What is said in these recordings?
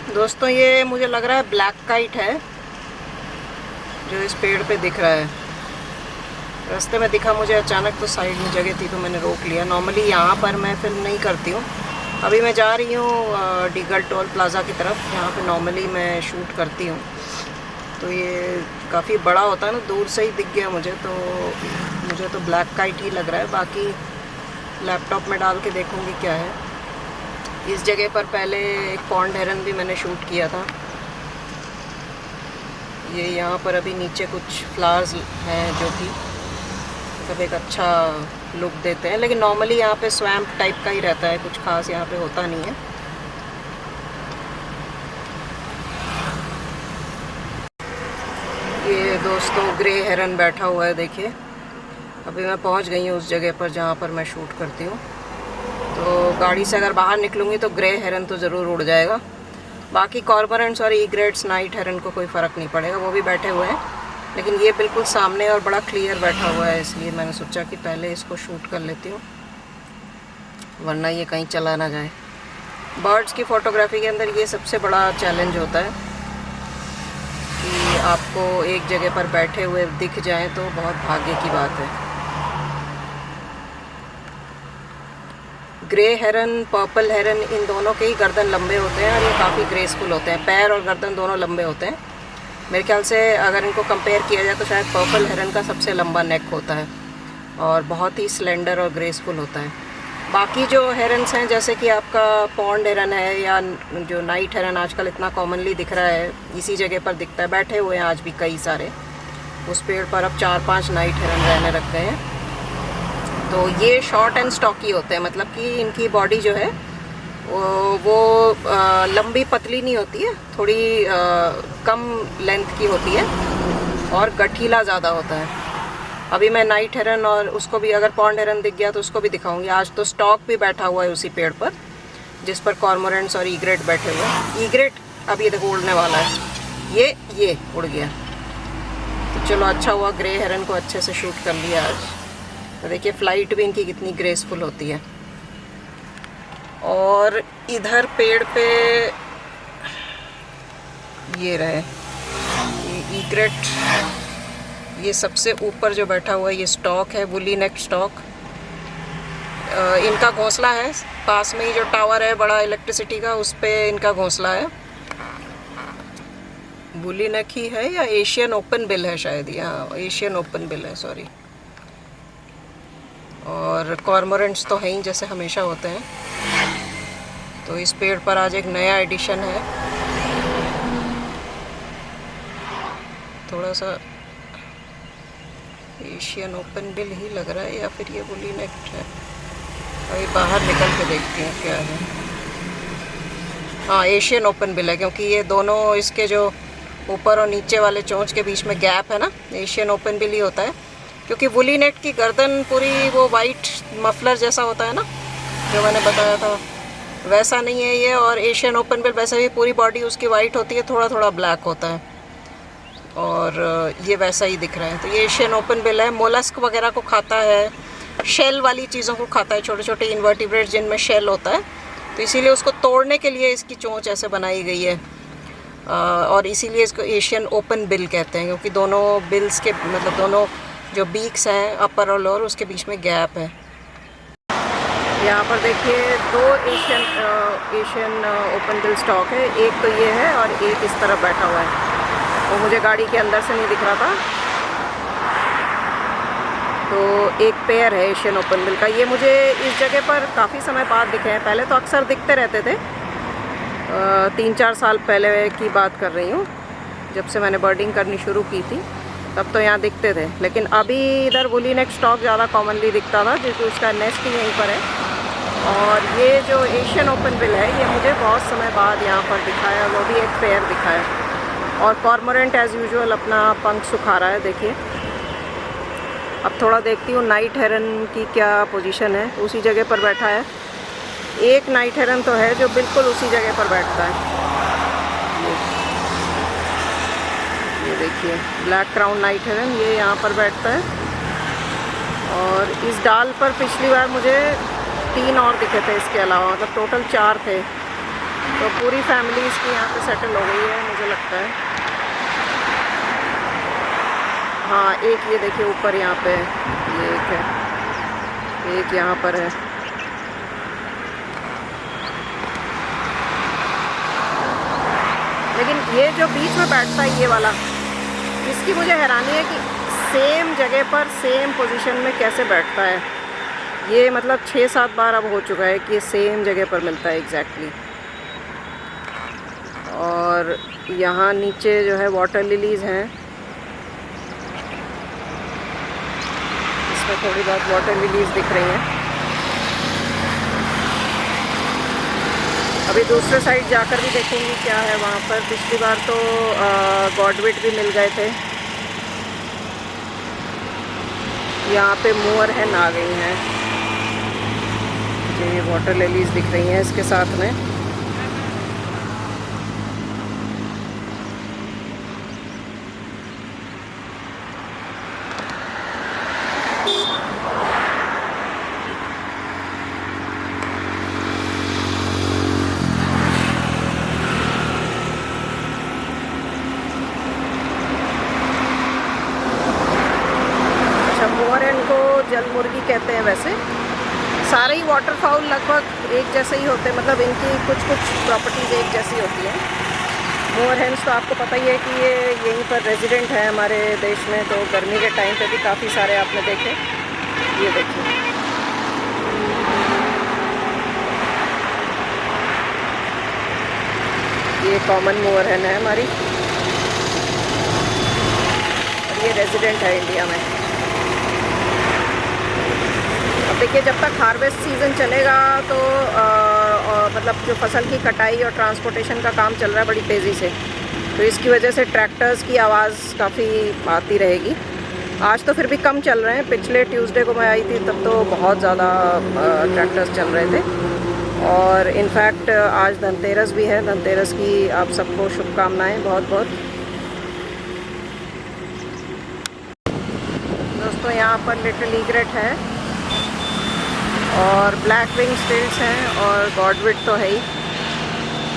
दोस्तों ये मुझे लग रहा है ब्लैक काइट है जो इस पेड़ पे दिख रहा है। रास्ते में दिखा मुझे अचानक, तो साइड में जगह थी तो मैंने रोक लिया। नॉर्मली यहाँ पर मैं फिल्म नहीं करती हूँ। अभी मैं जा रही हूँ डीगल टोल प्लाज़ा की तरफ, जहाँ पे नॉर्मली मैं शूट करती हूँ। तो ये काफ़ी बड़ा होता है ना, दूर से ही दिख गया मुझे तो ब्लैक काइट ही लग रहा है। बाकी लैपटॉप में डाल के देखूँगी क्या है। इस जगह पर पहले एक पॉन्ड हेरन भी मैंने शूट किया था। ये यहाँ पर अभी नीचे कुछ फ्लावर्स हैं जो कि मतलब एक अच्छा लुक देते हैं, लेकिन नॉर्मली यहाँ पे स्वैम्प टाइप का ही रहता है, कुछ खास यहाँ पे होता नहीं है। ये दोस्तों ग्रे हेरन बैठा हुआ है, देखिए। अभी मैं पहुँच गई हूँ उस जगह पर जहाँ पर मैं शूट करती हूँ। तो गाड़ी से अगर बाहर निकलूँगी तो ग्रे हेरन तो ज़रूर उड़ जाएगा। बाकी कॉर्मोरेंट्स और ईग्रेट्स, नाइट हेरन को कोई फ़र्क नहीं पड़ेगा, वो भी बैठे हुए हैं। लेकिन ये बिल्कुल सामने और बड़ा क्लियर बैठा हुआ है, इसलिए मैंने सोचा कि पहले इसको शूट कर लेती हूँ, वरना ये कहीं चला ना जाए। बर्ड्स की फ़ोटोग्राफी के अंदर ये सबसे बड़ा चैलेंज होता है कि आपको एक जगह पर बैठे हुए दिख जाएं तो बहुत भाग्य की बात है। ग्रे हेरन, पर्पल हेरन, इन दोनों के ही गर्दन लंबे होते हैं और ये काफ़ी ग्रेसफुल होते हैं। पैर और गर्दन दोनों लंबे होते हैं। मेरे ख्याल से अगर इनको कंपेयर किया जाए तो शायद पर्पल हेरन का सबसे लंबा नेक होता है और बहुत ही स्लेंडर और ग्रेसफुल होता है। बाकी जो हेरन्स हैं, जैसे कि आपका पॉन्ड हेरन है या जो नाइट हेरन आजकल इतना कॉमनली दिख रहा है, इसी जगह पर दिखता है, बैठे हुए हैं आज भी कई सारे। उस पेड़ पर अब 4-5 नाइट हेरन रहने रख गए हैं। तो ये शॉर्ट एंड स्टॉकी होते हैं, मतलब कि इनकी बॉडी जो है वो लंबी पतली नहीं होती है, थोड़ी कम लेंथ की होती है और गठीला ज़्यादा होता है। अभी मैं नाइट हेरन और उसको भी, अगर पॉन्ड हेरन दिख गया तो उसको भी दिखाऊंगी। आज तो स्टॉक भी बैठा हुआ है उसी पेड़ पर जिस पर कॉर्मोरेंट्स और ईग्रेट बैठे हुए हैं। ईग्रेट अभी देखो उड़ने वाला है, ये उड़ गया। तो चलो अच्छा हुआ, ग्रे हेरन को अच्छे से शूट कर लिया आज। तो देखिए फ्लाइट भी इनकी कितनी ग्रेसफुल होती है। और इधर पेड़ पे ये रहे ये ईग्रेट, ये सबसे ऊपर जो बैठा हुआ है ये स्टॉक है, वुली नेक स्टॉक। इनका घोंसला है पास में ही, जो टावर है बड़ा इलेक्ट्रिसिटी का, उस पे इनका घोंसला है। वुली नेक ही है या एशियन ओपन बिल है शायद, हाँ एशियन ओपन बिल है, सॉरी। और कॉर्मोरेंट्स तो हैं ही जैसे हमेशा होते हैं। तो इस पेड़ पर आज एक नया एडिशन है, थोड़ा सा एशियन ओपन बिल ही लग रहा है या फिर ये वुली नेक्ड है। अभी बाहर निकल के देखते हैं क्या है। हाँ एशियन ओपन बिल है, क्योंकि ये दोनों इसके जो ऊपर और नीचे वाले चोंच के बीच में गैप है ना, एशियन ओपन बिल ही होता है। क्योंकि वुली नेट की गर्दन पूरी वो वाइट मफलर जैसा होता है ना, जो मैंने बताया था, वैसा नहीं है ये। और एशियन ओपन बिल वैसे भी पूरी बॉडी उसकी वाइट होती है, थोड़ा थोड़ा ब्लैक होता है, और ये वैसा ही दिख रहा है। तो ये एशियन ओपन बिल है, मोलस्क वगैरह को खाता है, शेल वाली चीज़ों को खाता है, छोटे छोटे इन्वर्टिब्रेट्स जिनमें शेल होता है। तो इसीलिए उसको तोड़ने के लिए इसकी चोंच ऐसे बनाई गई है, और इसीलिए इसको एशियन ओपन बिल कहते हैं, क्योंकि दोनों बिल्स के मतलब दोनों जो बीक्स हैं अपर और लोअर, उसके बीच में गैप है। यहाँ पर देखिए 2 एशियन ओपन बिल स्टॉक है, एक तो ये है और एक इस तरफ बैठा हुआ है। वो मुझे गाड़ी के अंदर से नहीं दिख रहा था। तो एक पेयर है एशियन ओपन बिल का। ये मुझे इस जगह पर काफ़ी समय बाद दिखे हैं, पहले तो अक्सर दिखते रहते थे। 3-4 साल पहले की बात कर रही हूँ, जब से मैंने बर्डिंग करनी शुरू की थी, तब तो यहाँ दिखते थे। लेकिन अभी इधर वुली नेक स्टॉक ज़्यादा कॉमनली दिखता था, क्योंकि उसका नेस्ट ही यहीं पर है। और ये जो एशियन ओपन बिल है, ये मुझे बहुत समय बाद यहाँ पर दिखाया, वो भी एक पेयर दिखाया। और कॉर्मोरेंट एज़ यूजुअल अपना पंख सुखा रहा है, देखिए। अब थोड़ा देखती हूँ नाइट हेरन की क्या पोजीशन है। उसी जगह पर बैठा है, एक नाइट हेरन तो है जो बिल्कुल उसी जगह पर बैठता है। ये देखिए ब्लैक क्राउन नाइट हेरन, ये यहाँ पर बैठता है। और इस डाल पर पिछली बार मुझे 3 और दिखे थे इसके अलावा, मतलब टोटल 4 थे। तो पूरी फैमिली इसकी यहाँ पे सेटल हो गई है मुझे लगता है। हाँ, एक ये देखिए ऊपर यहाँ पे ये एक है, एक यहाँ पर है। लेकिन ये जो बीच में बैठता है ये वाला, इसकी मुझे हैरानी है कि सेम जगह पर सेम पोजीशन में कैसे बैठता है। ये मतलब 6-7 बार अब हो चुका है कि ये सेम जगह पर मिलता है एग्जैक्टली। और यहाँ नीचे जो है वाटर लिलीज़ हैं, इसमें थोड़ी बहुत वाटर लिलीज़ दिख रही हैं। अभी दूसरे साइड जाकर भी देखेंगे क्या है वहाँ पर। पिछली बार तो गॉडविट भी मिल गए थे। यहाँ पे मोअर हैन आ गई हैं, ये वाटर लिलीज़ दिख रही हैं इसके साथ में। जल मुर्गी कहते हैं। वैसे सारे ही वाटर फाउल लगभग एक जैसे ही होते हैं, मतलब इनकी कुछ प्रॉपर्टीज़ एक जैसी होती हैं। मोअर हेन्स तो आपको पता ही है कि ये यहीं पर रेजिडेंट है हमारे देश में, तो गर्मी के टाइम पे भी काफ़ी सारे आपने देखे। ये देखिए, ये कॉमन मोअर हेन है हमारी, और ये रेजिडेंट है इंडिया में। अब देखिए, जब तक हार्वेस्ट सीज़न चलेगा तो मतलब जो फसल की कटाई और ट्रांसपोर्टेशन का काम चल रहा है बड़ी तेज़ी से, तो इसकी वजह से ट्रैक्टर्स की आवाज़ काफ़ी आती रहेगी। आज तो फिर भी कम चल रहे हैं, पिछले ट्यूसडे को मैं आई थी तब तो बहुत ज़्यादा ट्रैक्टर्स चल रहे थे। और इनफैक्ट आज धनतेरस भी है, धनतेरस की आप सबको शुभकामनाएँ बहुत बहुत। दोस्तों, यहाँ पर लिटिल ईग्रेट है और ब्लैक विंग स्टिल्ट्स हैं और गॉडविट तो है ही,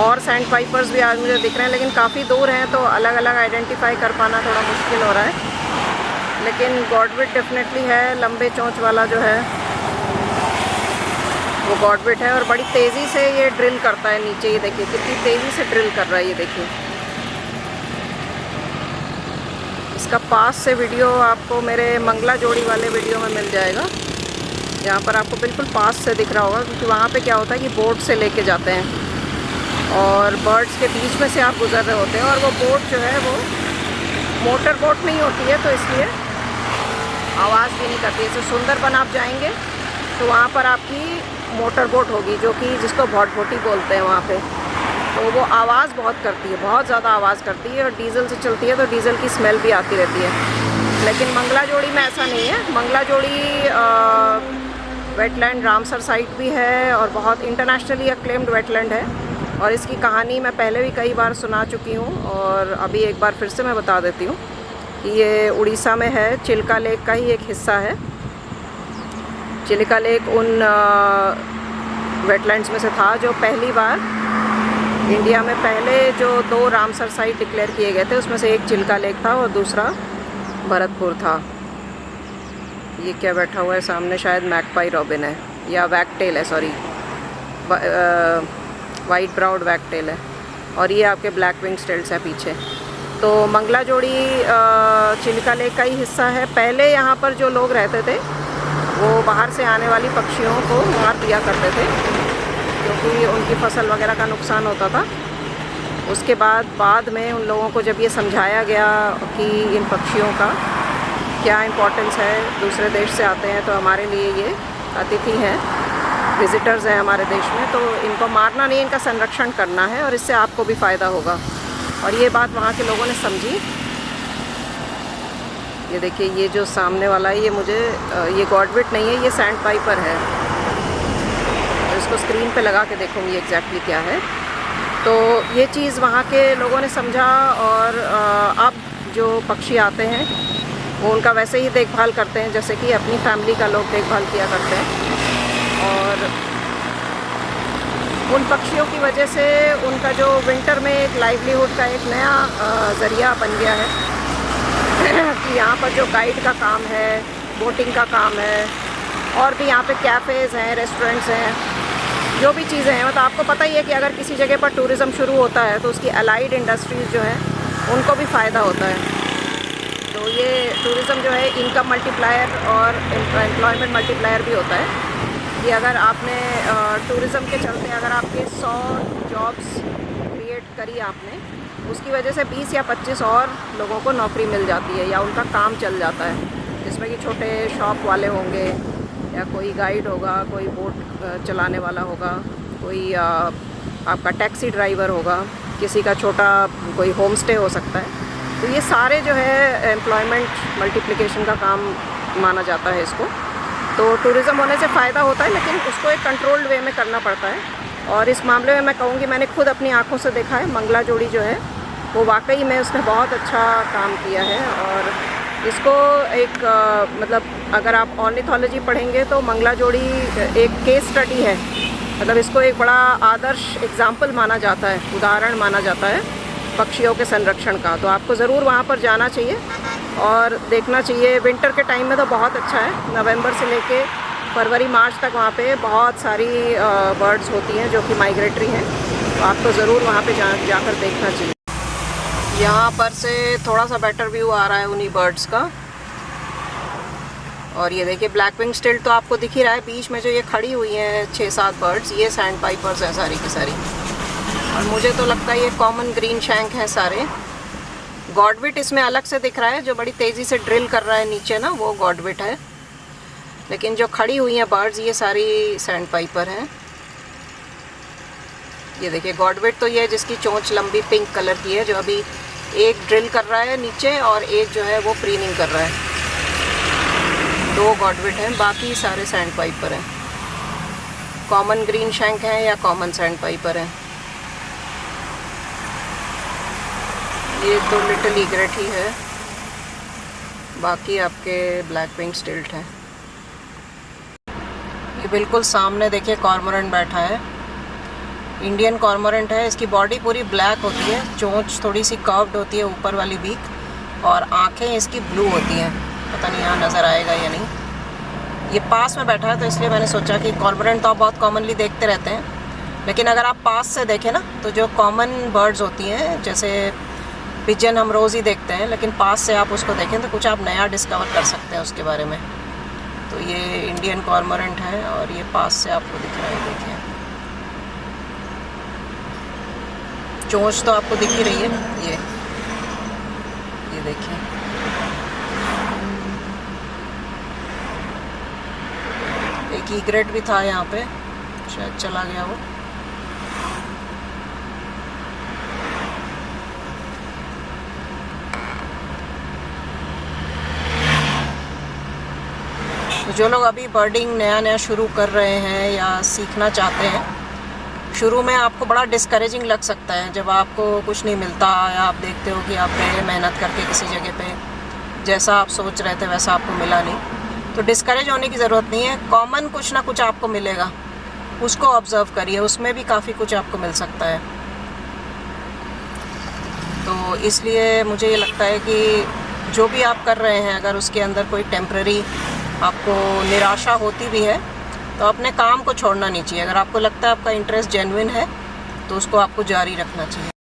और सैंड पाइपर्स भी आज मुझे दिख रहे हैं, लेकिन काफ़ी दूर हैं तो अलग अलग आइडेंटिफाई कर पाना थोड़ा मुश्किल हो रहा है। लेकिन गॉडविट डेफिनेटली है, लंबे चोंच वाला जो है वो गॉडविट है, और बड़ी तेज़ी से ये ड्रिल करता है नीचे। ये देखिए कितनी तेज़ी से ड्रिल कर रहा है, ये देखिए। इसका पास से वीडियो आपको मेरे मंगला जोड़ी वाले वीडियो में मिल जाएगा, यहाँ पर आपको बिल्कुल पास से दिख रहा होगा, क्योंकि वहाँ पे क्या होता है कि बोट से लेके जाते हैं और बर्ड्स के बीच में से आप गुजर रहे होते हैं, और वो बोट जो है वो मोटर बोट नहीं होती है, तो इसलिए आवाज़ भी नहीं करती। जैसे सुंदरबन आप जाएंगे तो वहाँ पर आपकी मोटर बोट होगी, जो कि जिसको भटभटी बोलते हैं वहाँ पे, तो वो आवाज़ बहुत करती है, बहुत ज़्यादा आवाज़ करती है, और डीजल से चलती है तो डीजल की स्मेल भी आती रहती है। लेकिन मंगला जोड़ी में ऐसा नहीं है। मंगला जोड़ी वेटलैंड रामसर साइट भी है और बहुत इंटरनेशनली अक्लेम्ड वेटलैंड है, और इसकी कहानी मैं पहले भी कई बार सुना चुकी हूँ, और अभी एक बार फिर से मैं बता देती हूँ कि ये उड़ीसा में है। चिल्का लेक का ही एक हिस्सा है। चिल्का लेक उन वेटलैंड्स में से था जो पहली बार इंडिया में पहले जो 2 रामसर साइट डिक्लेयर किए गए थे, उसमें से एक चिल्का लेक था और दूसरा भरतपुर था। ये क्या बैठा हुआ है सामने, शायद मैकपाई रॉबिन है या वैकटेल है, सॉरी वाइट ब्राउड वैकटेल है, और ये आपके ब्लैक विंग स्टिल्ट्स है पीछे। तो मंगला जोड़ी चिल्का लेक का ही हिस्सा है। पहले यहाँ पर जो लोग रहते थे वो बाहर से आने वाली पक्षियों को मार दिया करते थे, क्योंकि उनकी फसल वगैरह का नुकसान होता था। उसके बाद में उन लोगों को जब ये समझाया गया कि इन पक्षियों का क्या इम्पोर्टेंस है, दूसरे देश से आते हैं तो हमारे लिए ये अतिथि हैं, विज़िटर्स हैं हमारे देश में, तो इनको मारना नहीं, इनका संरक्षण करना है, और इससे आपको भी फ़ायदा होगा। और ये बात वहाँ के लोगों ने समझी। ये देखिए, ये जो सामने वाला है, ये मुझे ये गॉडविट नहीं है, ये सैंड पाइपर है। तो इसको स्क्रीन पे लगा के देखूँगी एग्जैक्टली क्या है। तो ये चीज़ वहाँ के लोगों ने समझा, और अब जो पक्षी आते हैं वो उनका वैसे ही देखभाल करते हैं जैसे कि अपनी फैमिली का लोग देखभाल किया करते हैं। और उन पक्षियों की वजह से उनका जो विंटर में एक लाइवलीहुड का एक नया ज़रिया बन गया है कि यहाँ पर जो गाइड का काम है, बोटिंग का काम है, और भी यहाँ पे कैफ़ेज़ हैं, रेस्टोरेंट्स हैं, जो भी चीज़ें हैं। मतलब आपको पता ही है कि अगर किसी जगह पर टूरिज़्म शुरू होता है तो उसकी अलाइड इंडस्ट्रीज़ जो हैं उनको भी फ़ायदा होता है। तो ये टूरिज़्म जो है इनकम मल्टीप्लायर और एम्प्लॉयमेंट मल्टीप्लायर भी होता है कि अगर आपने टूरिज़्म के चलते अगर आपके 100 जॉब्स क्रिएट करी आपने, उसकी वजह से 20 या 25 और लोगों को नौकरी मिल जाती है या उनका काम चल जाता है, जिसमें कि छोटे शॉप वाले होंगे या कोई गाइड होगा, कोई बोट चलाने वाला होगा, कोई आपका टैक्सी ड्राइवर होगा, किसी का छोटा कोई होम स्टे हो सकता है। तो ये सारे जो है एम्प्लॉयमेंट मल्टीप्लिकेशन का काम माना जाता है इसको। तो टूरिज़्म होने से फ़ायदा होता है, लेकिन उसको एक कंट्रोल्ड वे में करना पड़ता है। और इस मामले में मैं कहूँगी, मैंने खुद अपनी आँखों से देखा है, मंगला जोड़ी जो है वो वाकई में उसने बहुत अच्छा काम किया है। और इसको एक मतलब अगर आप ऑर्निथोलॉजी पढ़ेंगे तो मंगला जोड़ी एक केस स्टडी है। मतलब इसको एक बड़ा आदर्श एग्जाम्पल माना जाता है, उदाहरण माना जाता है पक्षियों के संरक्षण का। तो आपको ज़रूर वहाँ पर जाना चाहिए और देखना चाहिए। विंटर के टाइम में तो बहुत अच्छा है, नवंबर से लेके फरवरी मार्च तक वहाँ पे बहुत सारी बर्ड्स होती हैं जो कि माइग्रेटरी हैं। तो आपको ज़रूर वहाँ पे जाकर देखना चाहिए। यहाँ पर से थोड़ा सा बेटर व्यू आ रहा है उन्हीं बर्ड्स का। और ये देखिए ब्लैक विंग स्टिल्ट तो आपको दिख ही रहा है, बीच में जो ये खड़ी हुई हैं 6-7 बर्ड्स, ये सैंड पाइपर्स हैं सारी की सारी। और मुझे तो लगता है ये कॉमन ग्रीन शैंक हैं सारे। गॉडविट इसमें अलग से दिख रहा है, जो बड़ी तेज़ी से ड्रिल कर रहा है नीचे ना, वो गॉडविट है। लेकिन जो खड़ी हुई हैं बर्ड्स ये सारी सैंड पाइपर हैं। ये देखिए गॉडविट तो ये जिसकी चोंच लंबी पिंक कलर की है, जो अभी एक ड्रिल कर रहा है नीचे और एक जो है वो प्रीनिंग कर रहा है। 2 गॉडविट हैं, बाकी सारे सैंड पाइपर हैं। कॉमन ग्रीन शैंक हैं या कॉमन सैंड पाइपर हैं। ये तो लिटिल ईग्रेट ही है, बाकी आपके ब्लैक विंग स्टिल्ट हैं। ये बिल्कुल सामने देखिए कॉर्मोरेंट बैठा है, इंडियन कॉर्मोरेंट है। इसकी बॉडी पूरी ब्लैक होती है, चोंच थोड़ी सी कर्व्ड होती है, ऊपर वाली बीक, और आंखें इसकी ब्लू होती हैं। पता नहीं यहाँ नज़र आएगा या नहीं। ये पास में बैठा है तो इसलिए मैंने सोचा कि कॉर्मोरेंट तो आप बहुत कॉमनली देखते रहते हैं, लेकिन अगर आप पास से देखें ना तो जो कॉमन बर्ड्स होती हैं जैसे पिजन हम रोज़ ही देखते हैं, लेकिन पास से आप उसको देखें तो कुछ आप नया डिस्कवर कर सकते हैं उसके बारे में। तो ये इंडियन कॉर्मोरेंट है और ये पास से आपको दिख रहा है। देखिए चोंच तो आपको दिख ही रही है, ये देखिए। एक ईग्रेट भी था यहाँ पे, शायद चला गया वो। तो जो लोग अभी बर्डिंग नया शुरू कर रहे हैं या सीखना चाहते हैं, शुरू में आपको बड़ा डिस्करेजिंग लग सकता है जब आपको कुछ नहीं मिलता या आप देखते हो कि आप गए मेहनत करके किसी जगह पे, जैसा आप सोच रहे थे वैसा आपको मिला नहीं। तो डिस्करेज होने की ज़रूरत नहीं है, कॉमन कुछ ना कुछ आपको मिलेगा, उसको ऑब्ज़र्व करिए, उसमें भी काफ़ी कुछ आपको मिल सकता है। तो इसलिए मुझे ये लगता है कि जो भी आप कर रहे हैं, अगर उसके अंदर कोई टेम्परेरी आपको निराशा होती भी है तो अपने काम को छोड़ना नहीं चाहिए। अगर आपको लगता है आपका इंटरेस्ट जेन्युइन है तो उसको आपको जारी रखना चाहिए।